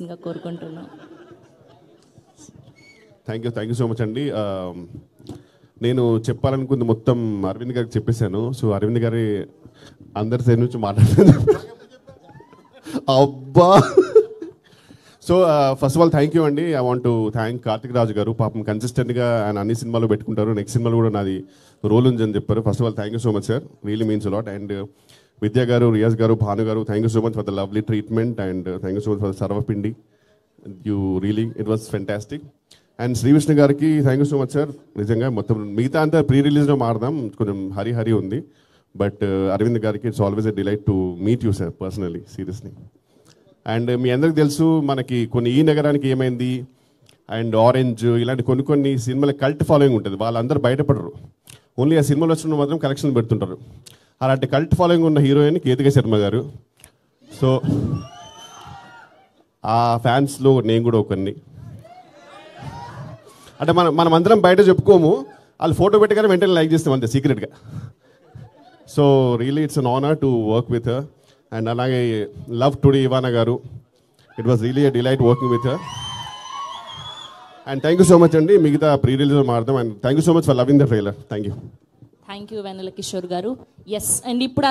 మాట్లాడాల్సిందిగా కోరుకుంటున్నాం. Thank you so much అండి. నేను చెప్పాలనుకుంది మొత్తం అరవింద్ గారికి చెప్పేశాను. సో అరవింద్ గారి అందరి సైడ్ నుంచి మాట్లాడుతున్నాను. అబ్బా. So first of all thank you అండి. I want to thank Karthik Raju garu. పాపం కన్సిస్టెంట్గా ఆయన అన్ని సినిమాలు పెట్టుకుంటారు. నెక్స్ట్ సినిమాలో కూడా నాది రోల్ ఉందని చెప్పారు. First of all thank you so much sir, really means a lot. And Vidya garu, Riyaz garu, Bhanu garu, thank you so much for the lovely treatment. And thank you so much for the sarvapindi. You really it was fantastic. And Srivishnu గారికి thank you so much sir. నిజంగా మొత్తం మిగతా అంతా pre రిలీజ్లో మారదాం, కొంచెం హరి ఉంది. But Arvind గారికి it's always a delight to meet you sir personally, seriously. And మీ అందరికి తెలుసు మనకి కొన్ని ఈ నగరానికి ఏమైంది అండ్ ఆరెంజ్ ఇలాంటి కొన్ని సినిమాల కల్ట్ ఫాలోయింగ్ ఉంటుంది. వాళ్ళందరూ బయటపడరు, ఓన్లీ ఆ సినిమాలు వచ్చిన మాత్రం కలెక్షన్ పెడుతుంటారు. అలాంటి కల్ట్ ఫాలోయింగ్ ఉన్న హీరోయిన్ కేతిక శర్మ గారు. సో ఆ ఫ్యాన్స్లో నేను కూడా ఒకరిని. అంటే మనం అందరం బయట చెప్పుకోము, వాళ్ళు ఫోటో పెట్టగానే వెంటనే లైక్ చేస్తాం అంతే సీక్రెట్గా. So really it's an honour to work with her. And అలాగే love today Ivana garu, it was really a delight working with her. And thank you so much అండి. మిగతా ప్రీ రిలీజ్లో మారుతాం. And thank you so much for loving the trailer. Thank you Vennela Kishore garu. Yes, and ఇప్పుడు